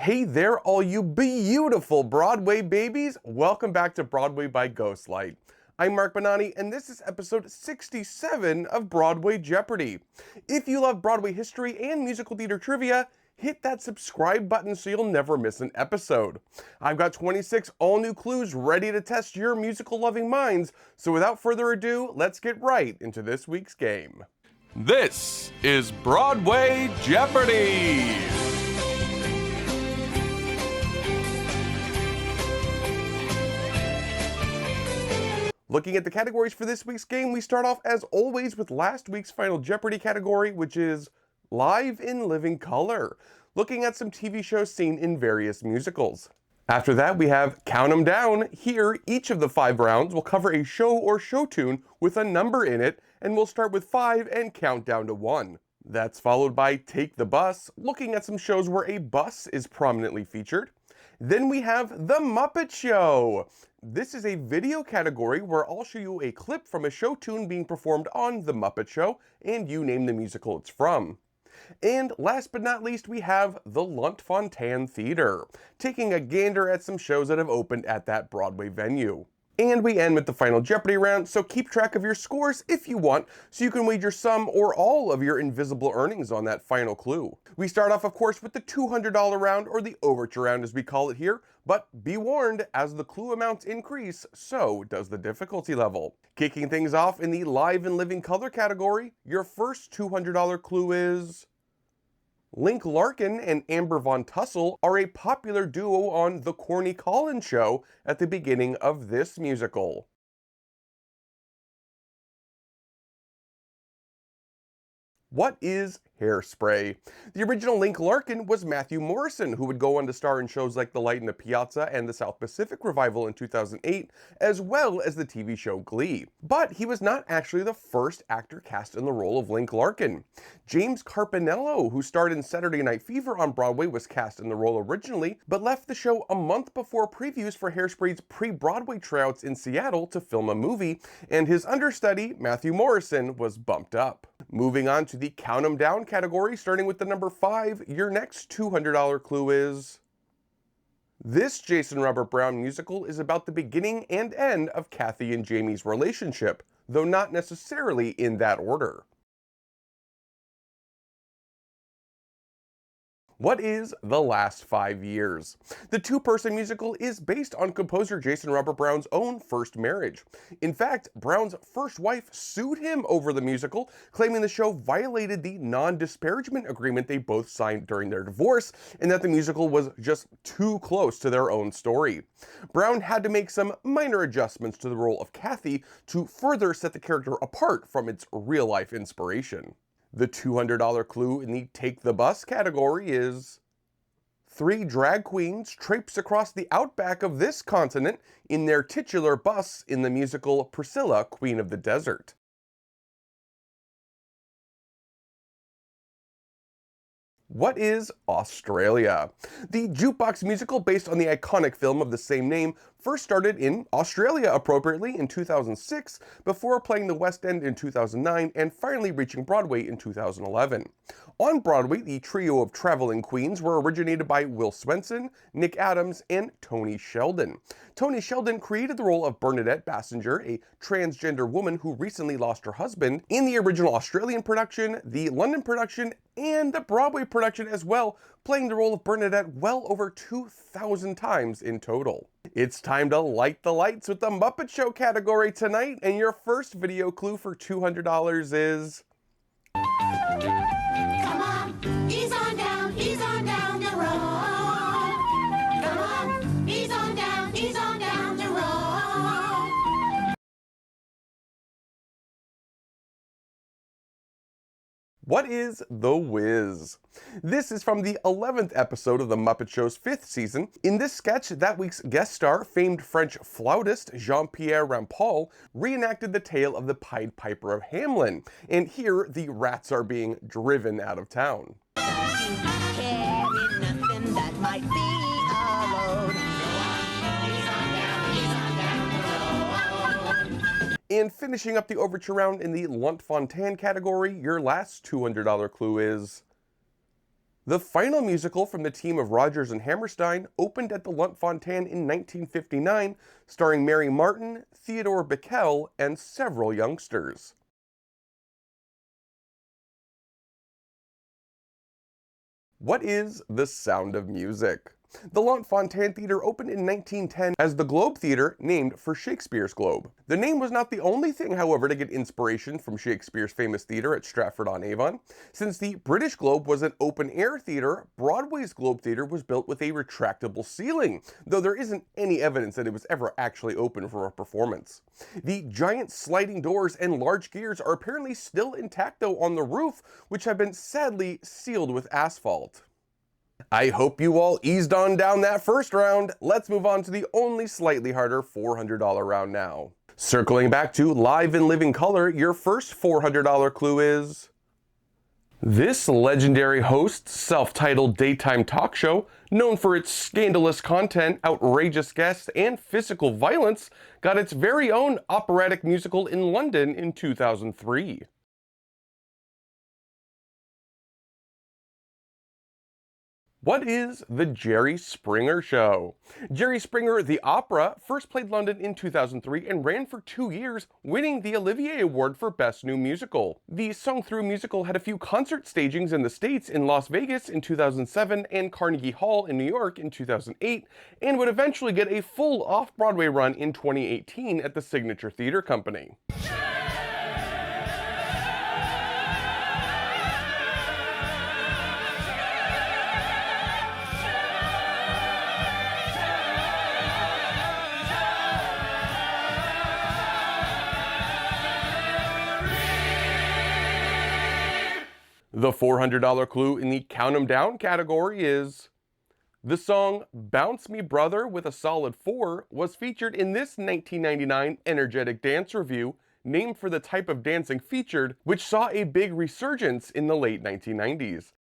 Hey there, all you beautiful Broadway babies! Welcome back to Broadway by Ghostlight. I'm Mark Bonanni, and this is episode 67 of Broadway Jeopardy. If you love Broadway history and musical theater trivia, hit that subscribe button so you'll never miss an episode. I've got 26 all-new clues ready to test your musical-loving minds, so without further ado, let's get right into this week's game. This is Broadway Jeopardy! Looking at the categories for this week's game, we start off as always with last week's Final Jeopardy category, which is Live in Living Color, looking at some TV shows seen in various musicals. After that, we have Count 'em Down. Here, each of the 5 rounds will cover a show or show tune with a number in it, and we'll start with 5 and count down to 1. That's followed by Take the Bus, looking at some shows where a bus is prominently featured. Then we have The Muppet Show. This is a video category where I'll show you a clip from a show tune being performed on The Muppet Show, and you name the musical it's from. And last but not least, we have the Lunt-Fontanne Theater, taking a gander at some shows that have opened at that Broadway venue. And we end with the Final Jeopardy round, so keep track of your scores if you want, so you can wager some or all of your invisible earnings on that final clue. We start off, of course, with the $200 round, or the overture round as we call it here, but be warned, as the clue amounts increase, so does the difficulty level. Kicking things off in the Live and Living Color category, your first $200 clue is... Link Larkin and Amber Von Tussle are a popular duo on The Corny Collins Show at the beginning of this musical. What is Hairspray? The original Link Larkin was Matthew Morrison, who would go on to star in shows like The Light in the Piazza and the South Pacific Revival in 2008, as well as the TV show Glee. But he was not actually the first actor cast in the role of Link Larkin. James Carpinello, who starred in Saturday Night Fever on Broadway, was cast in the role originally, but left the show a month before previews for Hairspray's pre-Broadway tryouts in Seattle to film a movie, and his understudy, Matthew Morrison, was bumped up. Moving on to the Count 'em Down category, starting with the number 5, your next $200 clue is... This Jason Robert Brown musical is about the beginning and end of Kathy and Jamie's relationship, though not necessarily in that order. What is The Last 5 Years? The two-person musical is based on composer Jason Robert Brown's own first marriage. In fact, Brown's first wife sued him over the musical, claiming the show violated the non-disparagement agreement they both signed during their divorce, and that the musical was just too close to their own story. Brown had to make some minor adjustments to the role of Kathy to further set the character apart from its real-life inspiration. The $200 clue in the Take the Bus category is... 3 drag queens traipse across the outback of this continent in their titular bus in the musical Priscilla, Queen of the Desert. What is Australia? The jukebox musical based on the iconic film of the same name first started in Australia appropriately in 2006, before playing the West End in 2009 and finally reaching Broadway in 2011. On Broadway, the trio of traveling queens were originated by Will Swenson, Nick Adams, and Tony Sheldon. Tony Sheldon created the role of Bernadette Bassinger, a transgender woman who recently lost her husband, in the original Australian production, the London production, and the Broadway production as well, playing the role of Bernadette well over 2,000 times in total. It's time to light the lights with the Muppet Show category tonight, and your first video clue for $200 is... Come on, he's on down the road. Come on, he's on down the road. What is The Wiz? This is from the 11th episode of The Muppet Show's 5th season. In this sketch, that week's guest star, famed French flautist Jean-Pierre Rampal, reenacted the tale of the Pied Piper of Hamelin, and here the rats are being driven out of town. Carry nothing that might be a load. He's on down the road. And finishing up the overture round in the Lunt-Fontanne category, your last $200 clue is... The final musical from the team of Rodgers and Hammerstein opened at the Lunt-Fontanne in 1959, starring Mary Martin, Theodore Bikel, and several youngsters. What is The Sound of Music? The Lunt-Fontanne Theatre opened in 1910 as the Globe Theatre, named for Shakespeare's Globe. The name was not the only thing, however, to get inspiration from Shakespeare's famous theatre at Stratford-on-Avon. Since the British Globe was an open-air theatre, Broadway's Globe Theatre was built with a retractable ceiling, though there isn't any evidence that it was ever actually open for a performance. The giant sliding doors and large gears are apparently still intact though on the roof, which have been sadly sealed with asphalt. I hope you all eased on down that first round. Let's move on to the only slightly harder $400 round now. Circling back to Live in Living Color, your first $400 clue is... This legendary host's self-titled daytime talk show, known for its scandalous content, outrageous guests, and physical violence, got its very own operatic musical in London in 2003. What is The Jerry Springer Show? Jerry Springer, the opera, first played London in 2003 and ran for 2 years, winning the Olivier Award for Best New Musical. The sung-through musical had a few concert stagings in the States in Las Vegas in 2007 and Carnegie Hall in New York in 2008, and would eventually get a full off-Broadway run in 2018 at the Signature Theatre Company. The $400 clue in the Count 'em Down category is... The song Bounce Me Brother with a Solid 4 was featured in this 1999 Energetic Dance Review, named for the type of dancing featured, which saw a big resurgence in the late 1990s.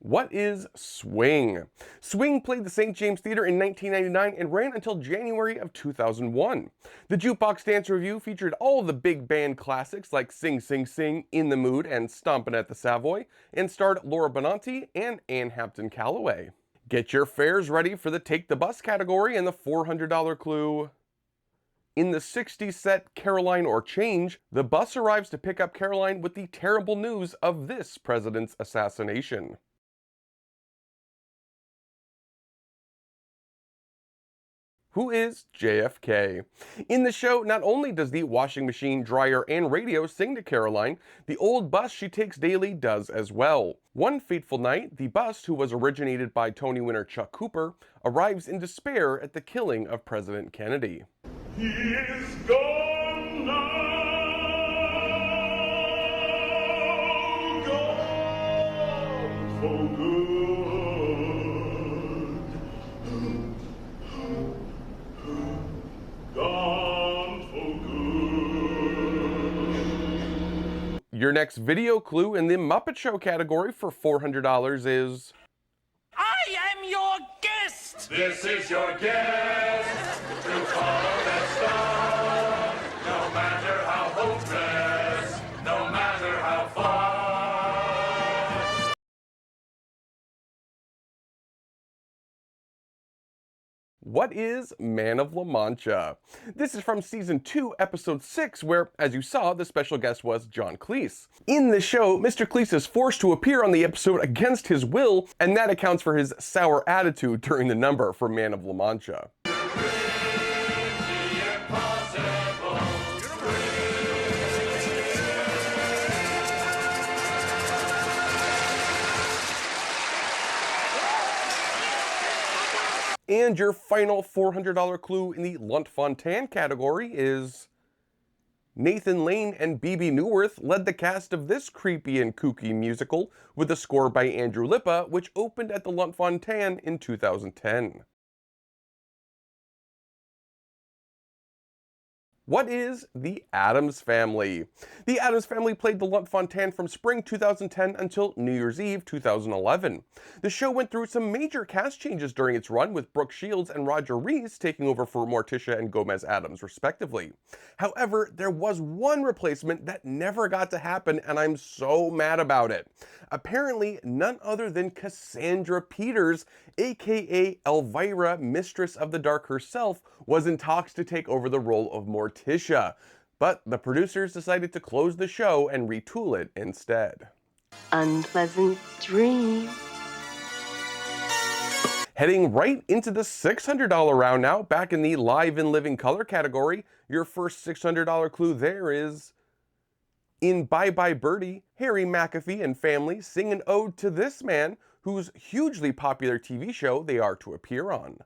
What is Swing? Swing played the St. James Theatre in 1999 and ran until January of 2001. The Jukebox Dance Review featured all the big band classics like Sing Sing Sing, In the Mood, and Stompin' at the Savoy, and starred Laura Benanti and Anne Hampton Callaway. Get your fares ready for the Take the Bus category and the $400 clue. In the 60s set Caroline or Change, the bus arrives to pick up Caroline with the terrible news of this president's assassination. Who is JFK? In the show, not only does the washing machine, dryer, and radio sing to Caroline, the old bus she takes daily does as well. One fateful night, the bus, who was originated by Tony winner Chuck Cooper, arrives in despair at the killing of President Kennedy. He is gone now, gone for good. Your next video clue in the Muppet Show category for $400 is... I am your guest! This is your guest to follow that star, no matter how hopeless, no matter how far. What is Man of La Mancha? This is from Season 2, Episode 6, where, as you saw, the special guest was John Cleese. In the show, Mr. Cleese is forced to appear on the episode against his will, and that accounts for his sour attitude during the number for Man of La Mancha. And your final $400 clue in the Lunt-Fontanne category is... Nathan Lane and Bebe Neuwirth led the cast of this creepy and kooky musical with a score by Andrew Lippa, which opened at the Lunt-Fontanne in 2010. What is The Addams Family? The Addams Family played the Lunt-Fontanne from spring 2010 until New Year's Eve 2011. The show went through some major cast changes during its run, with Brooke Shields and Roger Rees taking over for Morticia and Gomez Addams, respectively. However, there was one replacement that never got to happen, and I'm so mad about it. Apparently, none other than Cassandra Peters, aka Elvira, Mistress of the Dark herself, was in talks to take over the role of Morticia, but the producers decided to close the show and retool it instead. Unpleasant dream. Heading right into the $600 round now, back in the Live in Living Color category, your first $600 clue there is: in Bye Bye Birdie, Harry McAfee and family sing an ode to this man, whose hugely popular TV show they are to appear on.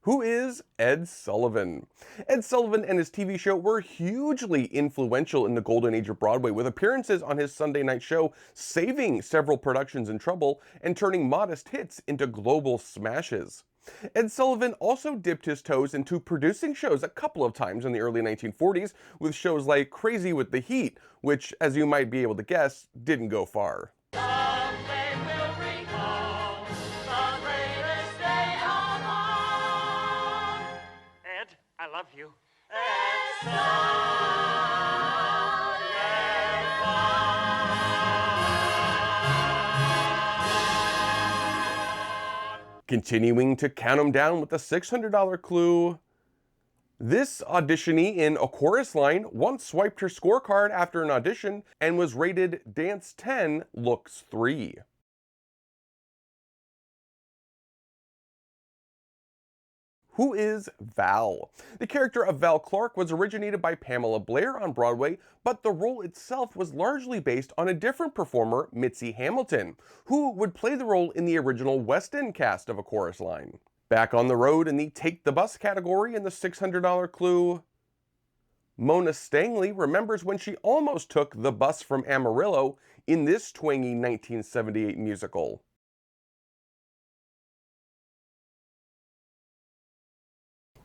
Who is Ed Sullivan? Ed Sullivan and his TV show were hugely influential in the golden age of Broadway, with appearances on his Sunday night show saving several productions in trouble and turning modest hits into global smashes. Ed Sullivan also dipped his toes into producing shows a couple of times in the early 1940s, with shows like Crazy with the Heat, which, as you might be able to guess, didn't go far. Someday we'll recall the greatest day of all. Ed, I love you. Continuing to count 'em down with the $600 clue. This auditionee in A Chorus Line once swiped her scorecard after an audition and was rated Dance 10, Looks 3. Who is Val? The character of Val Clark was originated by Pamela Blair on Broadway, but the role itself was largely based on a different performer, Mitzi Hamilton, who would play the role in the original West End cast of A Chorus Line. Back on the road in the Take the Bus category in the $600 clue. Mona Stangley remembers when she almost took the bus from Amarillo in this twangy 1978 musical.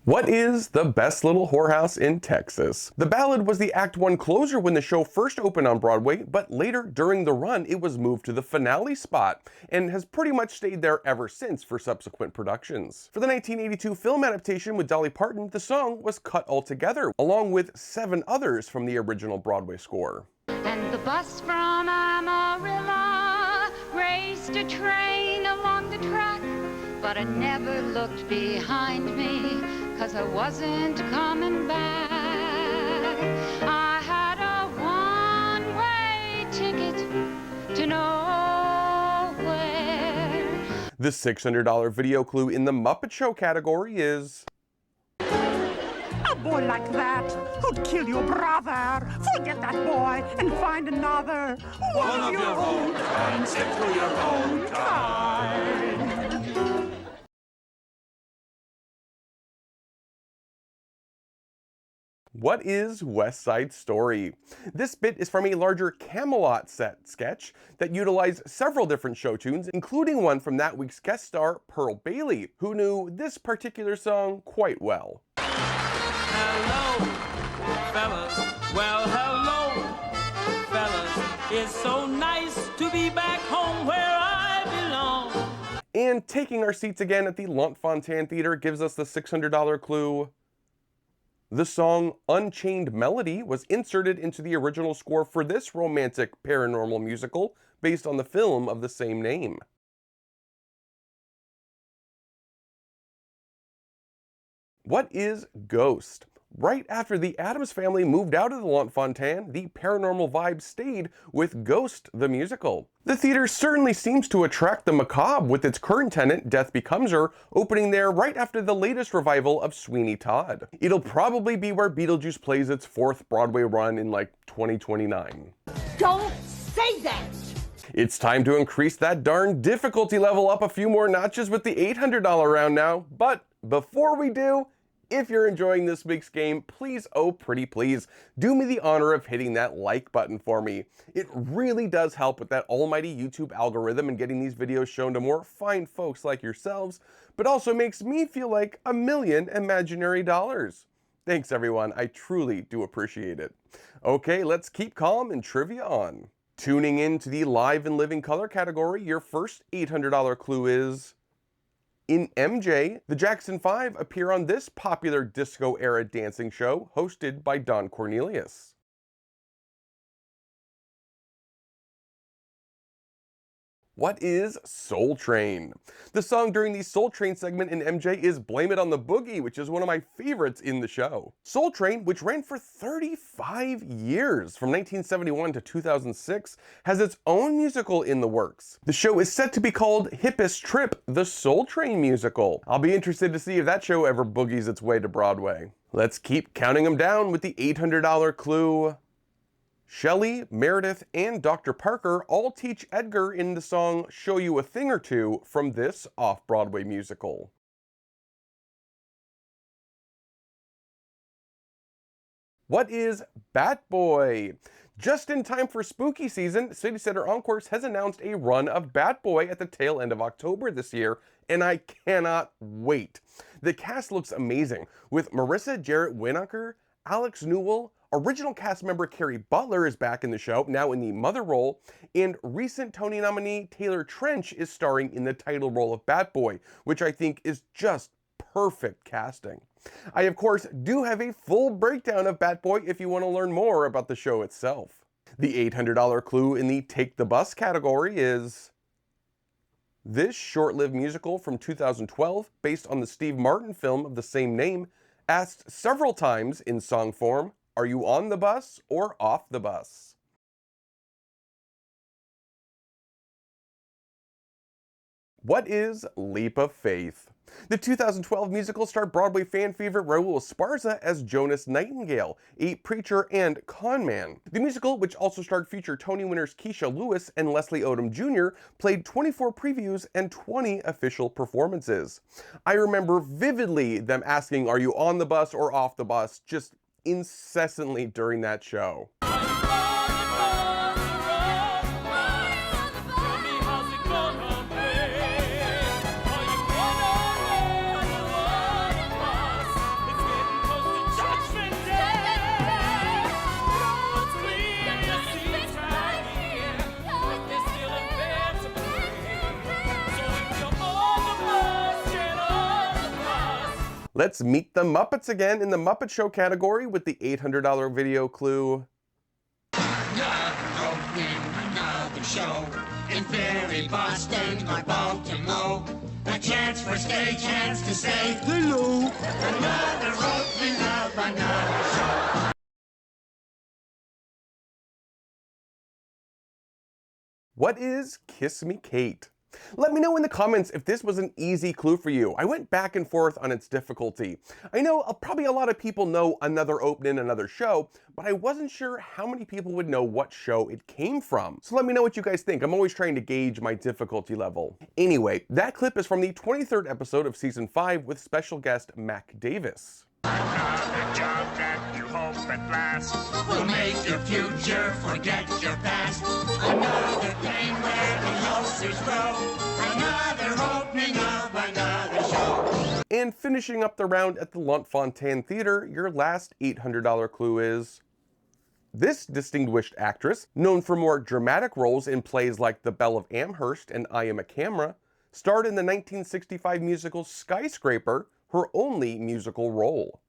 What is The Best Little Whorehouse in Texas? The ballad was the Act 1 closer when the show first opened on Broadway, but later during the run it was moved to the finale spot, and has pretty much stayed there ever since for subsequent productions. For the 1982 film adaptation with Dolly Parton, the song was cut altogether, along with 7 others from the original Broadway score. And the bus from Amarillo raced a train along the track, but I never looked behind me, 'cause I wasn't coming back. I had a one-way ticket to nowhere. The $600 video clue in the Muppet Show category is: A boy like that who'd kill your brother. Forget that boy and find another. One of your own kind, stick to your own kind. What is West Side Story? This bit is from a larger Camelot set sketch that utilized several different show tunes, including one from that week's guest star, Pearl Bailey, who knew this particular song quite well. Hello, fellas. Well, hello, fellas. It's so nice to be back home where I belong. And taking our seats again at the Lunt-Fontanne Theater gives us the $600 clue. The song Unchained Melody was inserted into the original score for this romantic paranormal musical based on the film of the same name. What is Ghost? Right after the Addams Family moved out of the Lunt-Fontanne, the paranormal vibe stayed with Ghost the musical. The theater certainly seems to attract the macabre, with its current tenant, Death Becomes Her, opening there right after the latest revival of Sweeney Todd. It'll probably be where Beetlejuice plays its 4th Broadway run in like 2029. Don't say that! It's time to increase that darn difficulty level up a few more notches with the $800 round now, but before we do, If you're enjoying this week's game, please, oh pretty please, do me the honor of hitting that like button for me. It really does help with that almighty YouTube algorithm and getting these videos shown to more fine folks like yourselves, but also makes me feel like $1,000,000 imaginary dollars. Thanks everyone, I truly do appreciate it. Okay, let's keep calm and trivia on. Tuning in to the Live and Living Color category, your first $800 clue is: in MJ, the Jackson 5 appear on this popular disco-era dancing show hosted by Don Cornelius. What is Soul Train? The song during the Soul Train segment in MJ is Blame It on the Boogie, which is one of my favorites in the show. Soul Train, which ran for 35 years, from 1971 to 2006, has its own musical in the works. The show is set to be called Hippest Trip, the Soul Train musical. I'll be interested to see if that show ever boogies its way to Broadway. Let's keep counting them down with the $800 clue. Shelley, Meredith, and Dr. Parker all teach Edgar in the song Show You a Thing or Two from this off-Broadway musical. What is Bat Boy? Just in time for spooky season, City Center Encores has announced a run of Bat Boy at the tail end of October this year, and I cannot wait. The cast looks amazing, with Marissa Jarrett Winokur, Alex Newell, original cast member Carrie Butler is back in the show, now in the mother role, and recent Tony nominee Taylor Trench is starring in the title role of Bat Boy, which I think is just perfect casting. I, of course, do have a full breakdown of Bat Boy if you want to learn more about the show itself. The $800 clue in the Take the Bus category is: this short-lived musical from 2012, based on the Steve Martin film of the same name, asked several times in song form, are you on the bus or off the bus? What is Leap of Faith? The 2012 musical starred Broadway fan favorite Raul Esparza as Jonas Nightingale, a preacher and con man. The musical, which also starred future Tony winners Keisha Lewis and Leslie Odom Jr., played 24 previews and 20 official performances. I remember vividly them asking, are you on the bus or off the bus, just incessantly during that show. Let's meet the Muppets again in the Muppet Show category with the $800 video clue. Another opening, another show in Philly, Boston, or Baltimore. A chance for stage hands to say hello. Another opening of another show. What is Kiss Me Kate? Let me know in the comments if this was an easy clue for you. I went back and forth on its difficulty. I know probably a lot of people know Another Opening, Another Show, but I wasn't sure how many people would know what show it came from. So let me know what you guys think. I'm always trying to gauge my difficulty level. Anyway, that clip is from the 23rd episode of Season 5 with special guest Mac Davis. Another job that you hope at last Will make your future forget your past. Another pain where the ulcers grow. Another opening of another show. And finishing up the round at the Lunt-Fontanne Theater, your last $800 clue is: this distinguished actress, known for more dramatic roles in plays like The Belle of Amherst and I Am a Camera, starred in the 1965 musical Skyscraper, her only musical role.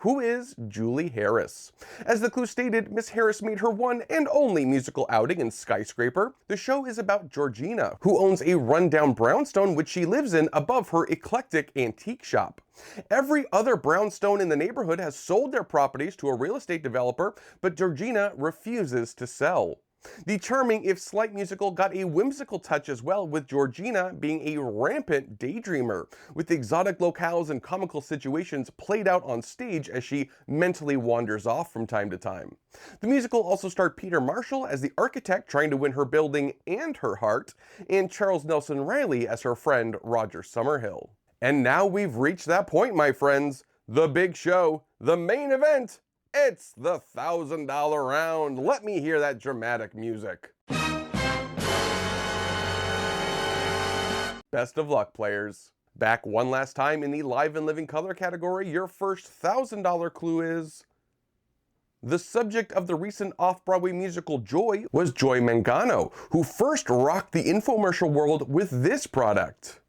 Who is Julie Harris? As the clue stated, Miss Harris made her one and only musical outing in Skyscraper. The show is about Georgina, who owns a rundown brownstone which she lives in above her eclectic antique shop. Every other brownstone in the neighborhood has sold their properties to a real estate developer, but Georgina refuses to sell. The charming, if slight, musical got a whimsical touch as well, with Georgina being a rampant daydreamer, with exotic locales and comical situations played out on stage as she mentally wanders off from time to time. The musical also starred Peter Marshall as the architect trying to win her building and her heart, and Charles Nelson Riley as her friend Roger Summerhill. And now we've reached that point, my friends. The big show, the main event. It's the $1,000 round. Let me hear that dramatic music. Best of luck, players. Back one last time in the Live and Living Color category, your first $1,000 clue is: the subject of the recent off-Broadway musical Joy was Joy Mangano, who first rocked the infomercial world with this product.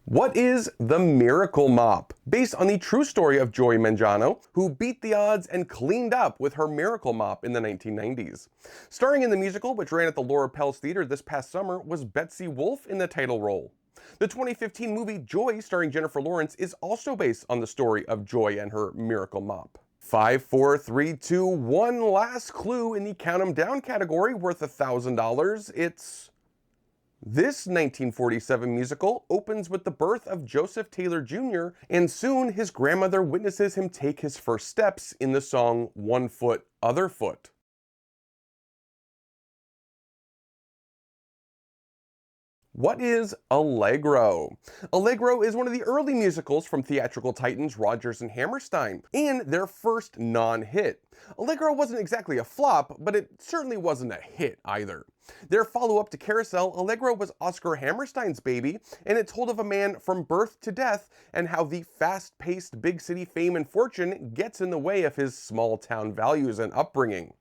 What is the Miracle Mop? Based on the true story of Joy Mangano, who beat the odds and cleaned up with her Miracle Mop in the 1990s. Starring in the musical, which ran at the Laura Pels Theater this past summer, was Betsy Wolfe in the title role. The 2015 movie Joy, starring Jennifer Lawrence, is also based on the story of Joy and her Miracle Mop. 5, 4, 3, 2, 1 last clue in the Count 'em Down category, worth $1,000. It's: this 1947 musical opens with the birth of Joseph Taylor Jr., and soon his grandmother witnesses him take his first steps in the song One Foot, Other Foot. What is Allegro? Allegro is one of the early musicals from theatrical titans Rodgers and Hammerstein, and their first non-hit. Allegro wasn't exactly a flop, but it certainly wasn't a hit either. Their follow-up to Carousel, Allegro was Oscar Hammerstein's baby, and it told of a man from birth to death and how the fast-paced big city fame and fortune gets in the way of his small-town values and upbringing.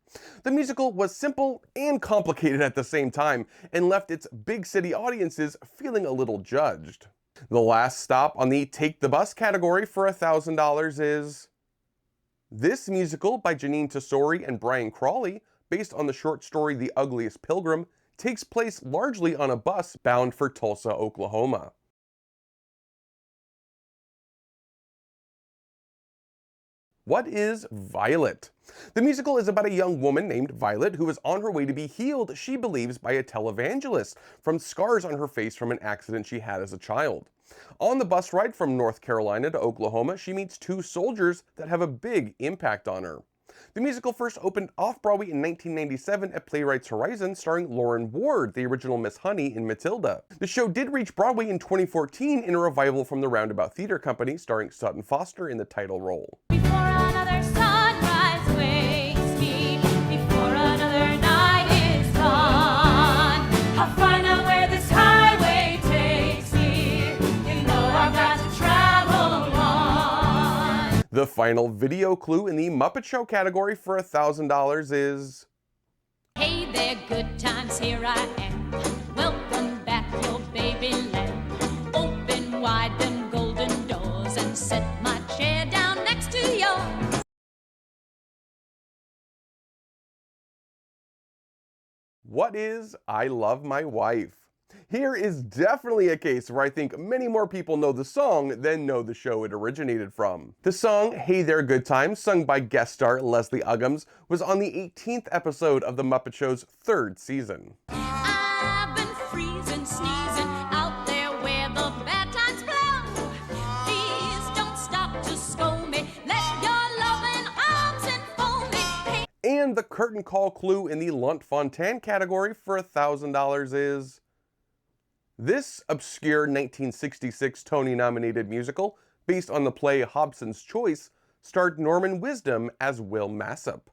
The musical was simple and complicated at the same time, and left its big city audiences feeling a little judged. The last stop on the Take the Bus category for $1,000 is this musical by Janine Tesori and Brian Crawley, based on the short story The Ugliest Pilgrim, takes place largely on a bus bound for Tulsa, Oklahoma. What is Violet? The musical is about a young woman named Violet who is on her way to be healed, she believes, by a televangelist from scars on her face from an accident she had as a child. On the bus ride from North Carolina to Oklahoma, she meets two soldiers that have a big impact on her. The musical first opened off-Broadway in 1997 at Playwrights Horizon, starring Lauren Ward, the original Miss Honey in Matilda. The show did reach Broadway in 2014 in a revival from the Roundabout Theater Company, starring Sutton Foster in the title role. Before another sunrise wakes me, before another night is gone, I'll find out where this highway takes me. You know I've got to travel on. The final video clue in the Muppet Show category for $1,000 is: Hey there, good times, here I am. Welcome back, your baby lamb. Open wide them golden doors and set my chair down next to yours. What is I Love My Wife? Here is definitely a case where I think many more people know the song than know the show it originated from. The song Hey There Good Times, sung by guest star Leslie Uggams, was on the 18th episode of The Muppet Show's 3rd season. I've been freezing, sneezing out there where the bad times blow. Please don't stop to scold me. Let your loving arms enfold me. Hey. And the curtain call clue in the Lunt Fontanne category for $1,000 is: this obscure 1966 Tony-nominated musical, based on the play Hobson's Choice, starred Norman Wisdom as Will Massop.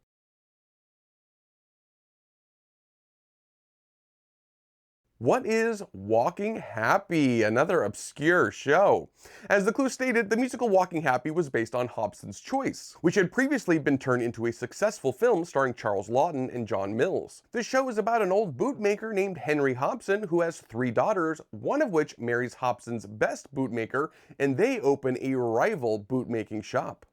What is Walking Happy? Another obscure show. As the clue stated, the musical Walking Happy was based on Hobson's Choice, which had previously been turned into a successful film starring Charles Laughton and John Mills. The show is about an old bootmaker named Henry Hobson who has 3 daughters, one of which marries Hobson's best bootmaker, and they open a rival bootmaking shop.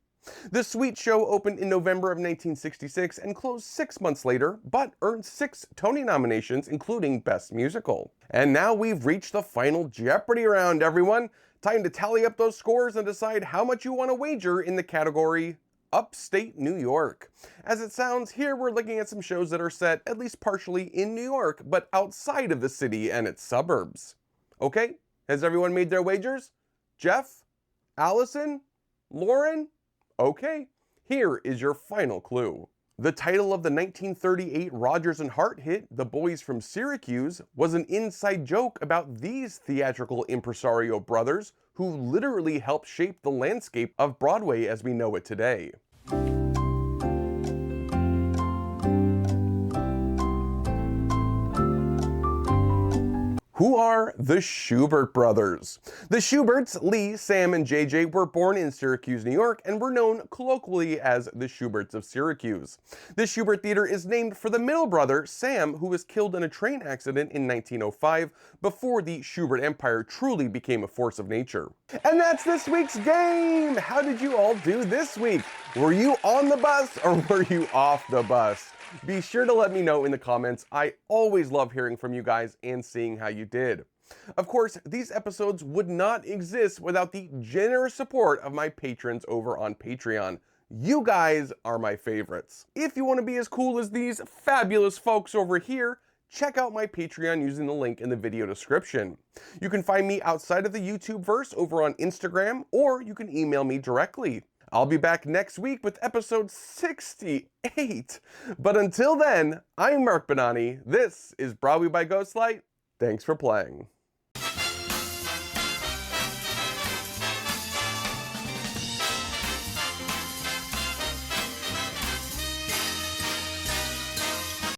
The sweet show opened in November of 1966 and closed 6 months later, but earned 6 Tony nominations, including Best Musical. And now we've reached the final Jeopardy round, everyone. Time to tally up those scores and decide how much you want to wager in the category upstate New York. As it sounds, here we're looking at some shows that are set at least partially in New York, but outside of the city and its suburbs. Okay, has everyone made their wagers? Jeff? Allison? Lauren? Okay, here is your final clue. The title of the 1938 Rodgers and Hart hit, The Boys from Syracuse, was an inside joke about these theatrical impresario brothers who literally helped shape the landscape of Broadway as we know it today. Who are the Shubert brothers? The Shuberts, Lee, Sam, and JJ, were born in Syracuse, New York, and were known colloquially as the Shuberts of Syracuse. The Shubert Theater is named for the middle brother, Sam, who was killed in a train accident in 1905, before the Shubert Empire truly became a force of nature. And that's this week's game! How did you all do this week? Were you on the bus, or were you off the bus? Be sure to let me know in the comments. I always love hearing from you guys and seeing how you did. Of course, these episodes would not exist without the generous support of my patrons over on Patreon. You guys are my favorites. If you want to be as cool as these fabulous folks over here, check out my Patreon using the link in the video description. You can find me outside of the YouTube verse over on Instagram, or you can email me directly. I'll be back next week with episode 68. But until then, I'm Mark Bonanni. This is Broadway by Ghostlight. Thanks for playing.